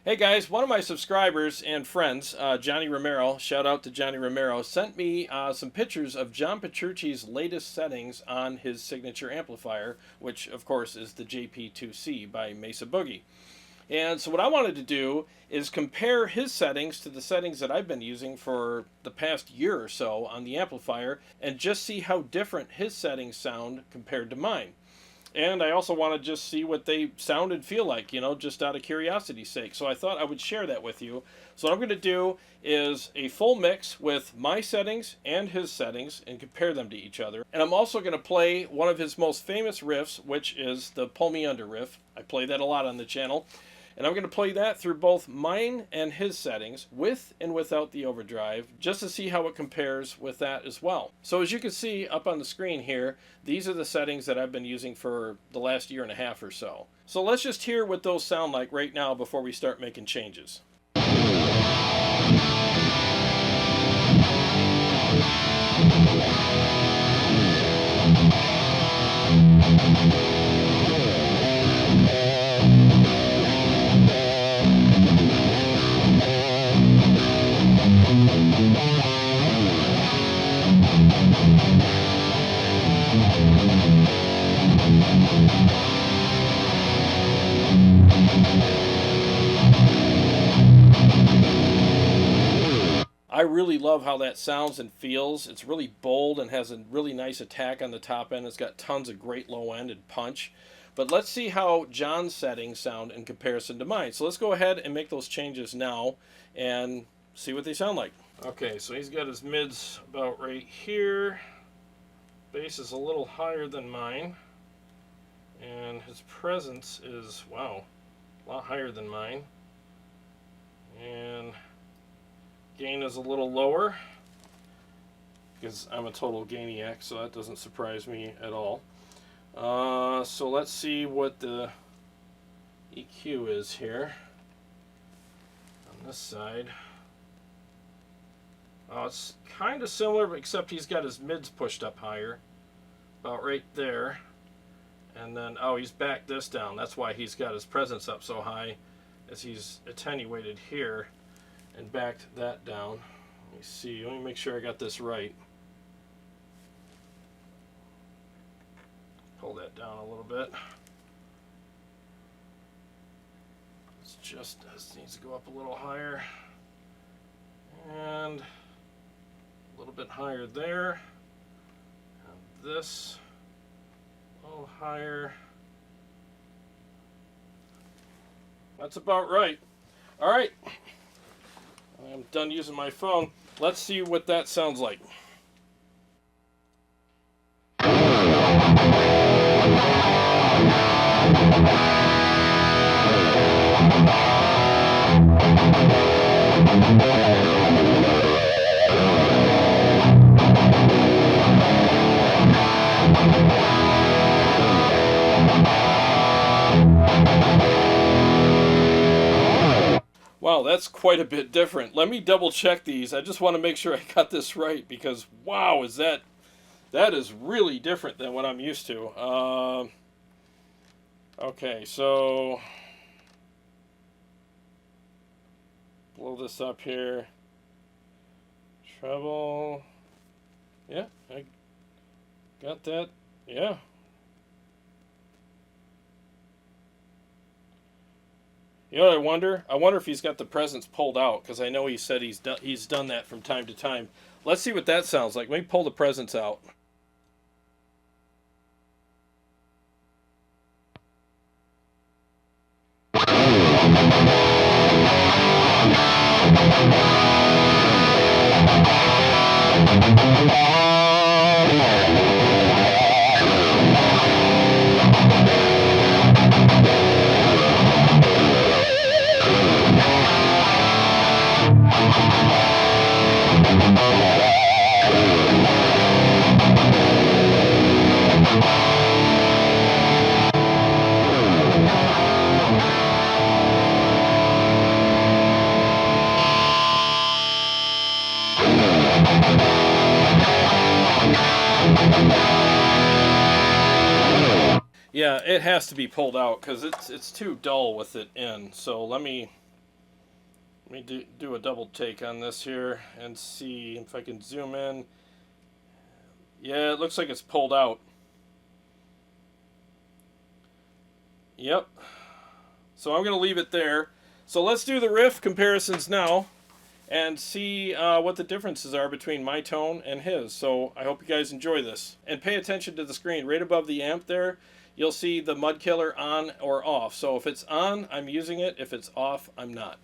Hey guys, one of my subscribers and friends, Johnny Romero, shout out to Johnny Romero, sent me some pictures of John Petrucci's latest settings on his signature amplifier, which of course is the JP-2c by Mesa Boogie. And so what I wanted to do is compare his settings to the settings that I've been using for the past year or so on the amplifier and just see how different his settings sound compared to mine. And I also want to just see what they sound and feel like, just out of curiosity's sake. So I thought I would share that with you. So what I'm going to do is a full mix with my settings and his settings and compare them to each other. And I'm also going to play one of his most famous riffs, which is the Pull Me Under riff. I play that a lot on the channel. And I'm going to play that through both mine and his settings, with and without the overdrive, just to see how it compares with that as well. So as you can see up on the screen here, these are the settings that I've been using for the last year and a half or so. So let's just hear what those sound like right now before we start making changes. I really love how that sounds and feels. It's really bold and has a really nice attack on the top end. It's got tons of great low end and punch. But let's see how John's settings sound in comparison to mine. So let's go ahead and make those changes now and see what they sound like. Okay, so he's got his mids about right here. Bass is a little higher than mine. And his presence is, wow, a lot higher than mine. And gain is a little lower because I'm a total gainiac, so that doesn't surprise me at all. So let's see what the EQ is here on this side. It's kind of similar, except he's got his mids pushed up higher, about right there. And then, he's backed this down. That's why he's got his presence up so high, as he's attenuated here and backed that down. Let me see, let me make sure I got this right. Pull that down a little bit. This needs to go up a little higher. And a little bit higher there. And this a little higher. That's about right. All right. I'm done using my phone. Let's see what that sounds like. Wow, that's quite a bit different. Let me double check these. I just want to make sure I got this right, because wow, that is really different than what I'm used to. Okay, so blow this up here. Treble. Yeah, I got that. Yeah. You know what I wonder? I wonder if he's got the presence pulled out, because I know he said he's done that from time to time. Let's see what that sounds like. Let me pull the presence out. Yeah, it has to be pulled out because it's too dull with it in. So let me Let me do a double take on this here and see if I can zoom in. Yeah, it looks like it's pulled out. Yep. So I'm going to leave it there. So let's do the riff comparisons now and see what the differences are between my tone and his. So I hope you guys enjoy this. And pay attention to the screen. Right above the amp there, you'll see the mud killer on or off. So if it's on, I'm using it. If it's off, I'm not.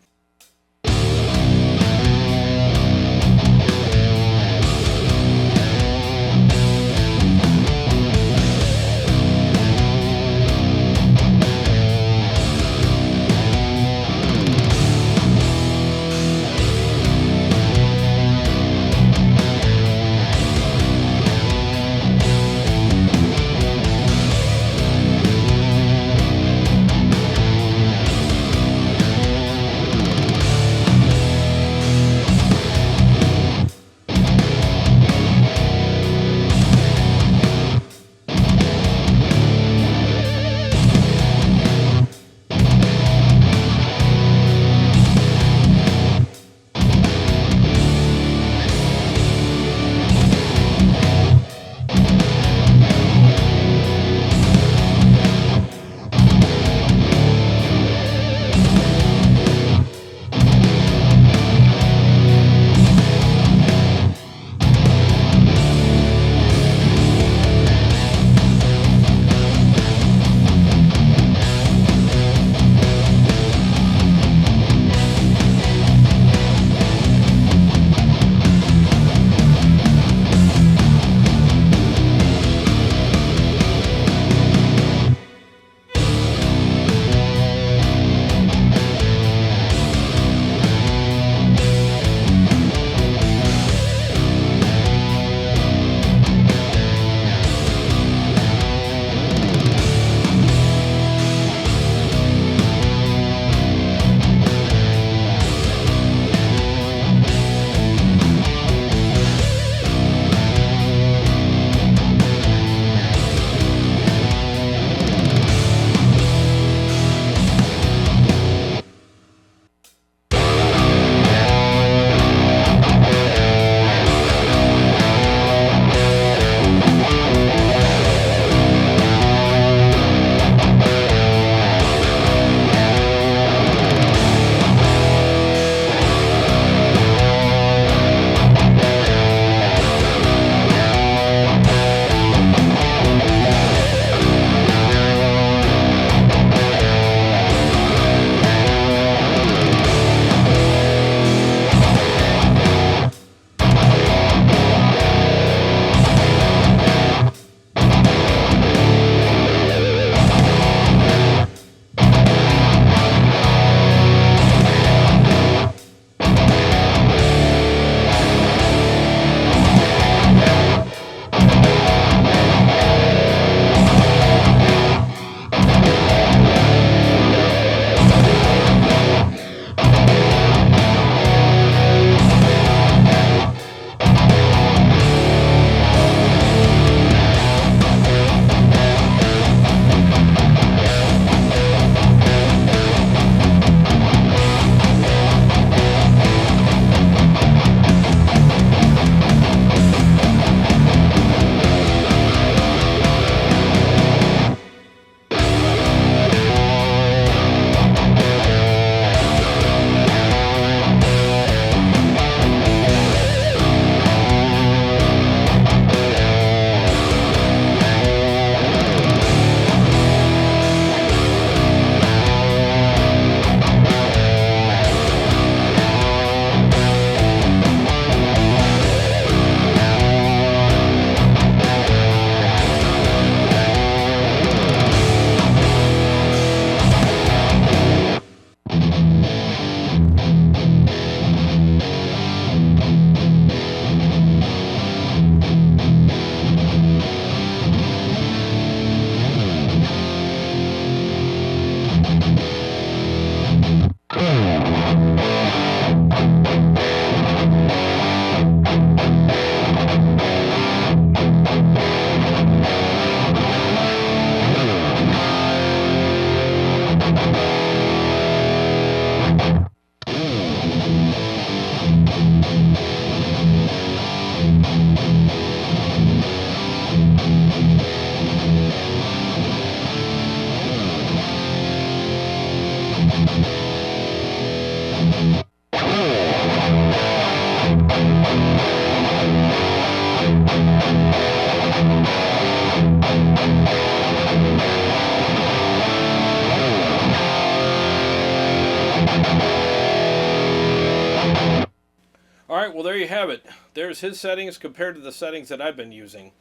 All right, well, there you have it. There's his settings compared to the settings that I've been using.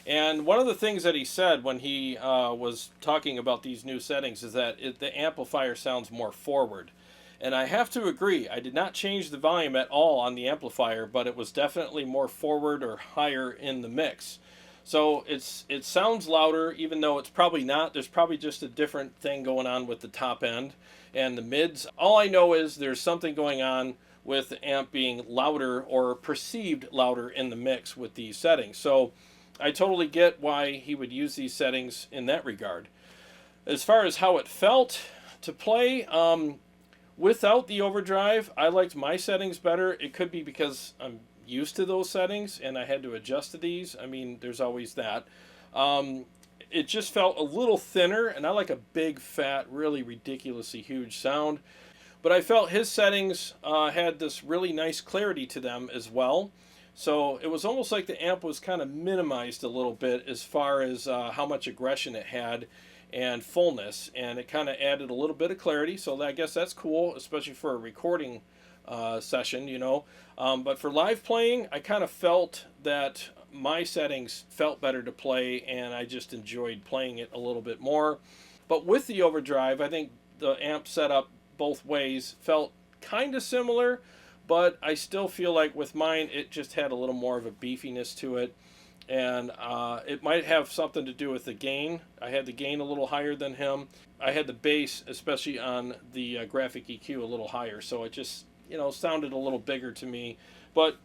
And one of the things that he said when he was talking about these new settings is that the amplifier sounds more forward. And I have to agree, I did not change the volume at all on the amplifier, but it was definitely more forward or higher in the mix. So it sounds louder, even though it's probably not. There's probably just a different thing going on with the top end and the mids. All I know is there's something going on with the amp being louder or perceived louder in the mix with these settings. So I totally get why he would use these settings in that regard. As far as how it felt to play, without the overdrive, I liked my settings better. It could be because I'm used to those settings and I had to adjust to these. I mean, there's always that. It just felt a little thinner, and I like a big, fat, really ridiculously huge sound. But I felt his settings had this really nice clarity to them as well. So it was almost like the amp was kind of minimized a little bit as far as how much aggression it had and fullness. And it kind of added a little bit of clarity. So I guess that's cool, especially for a recording session, you know. But for live playing, I kind of felt that my settings felt better to play, and I just enjoyed playing it a little bit more. But with the overdrive, I think the amp setup both ways felt kind of similar, but I still feel like with mine it just had a little more of a beefiness to it, and it might have something to do with the gain. I had the gain a little higher than him. I had the bass, especially on the graphic EQ, a little higher, so it just, you know, sounded a little bigger to me. But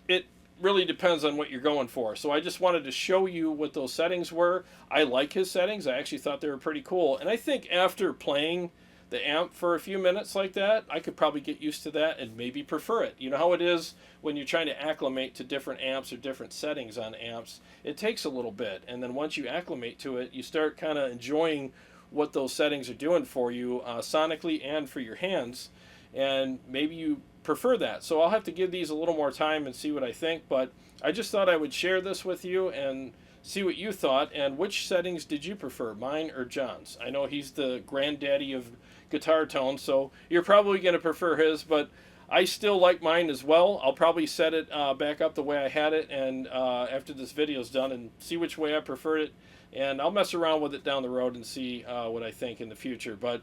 it really depends on what you're going for. So I just wanted to show you what those settings were. I like his settings. I actually thought they were pretty cool, and I think after playing the amp for a few minutes like that, I could probably get used to that and maybe prefer it. You know how it is when you're trying to acclimate to different amps or different settings on amps. It takes a little bit, and then once you acclimate to it, you start kind of enjoying what those settings are doing for you sonically and for your hands, and maybe you prefer that. So I'll have to give these a little more time and see what I think, but I just thought I would share this with you and see what you thought. And which settings did you prefer, mine or John's? I know he's the granddaddy of guitar tone, so you're probably going to prefer his, but I still like mine as well. I'll probably set it back up the way I had it, and after this video's done, and see which way I preferred it, and I'll mess around with it down the road and see what I think in the future. But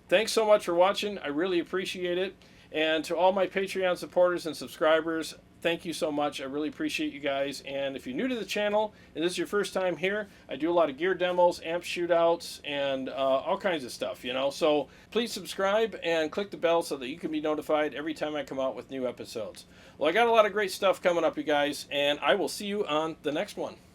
thanks so much for watching. I really appreciate it. And to all my Patreon supporters and subscribers, thank you so much. I really appreciate you guys. And if you're new to the channel and this is your first time here, I do a lot of gear demos, amp shootouts, and all kinds of stuff, you know. So please subscribe and click the bell so that you can be notified every time I come out with new episodes. Well, I got a lot of great stuff coming up, you guys, and I will see you on the next one.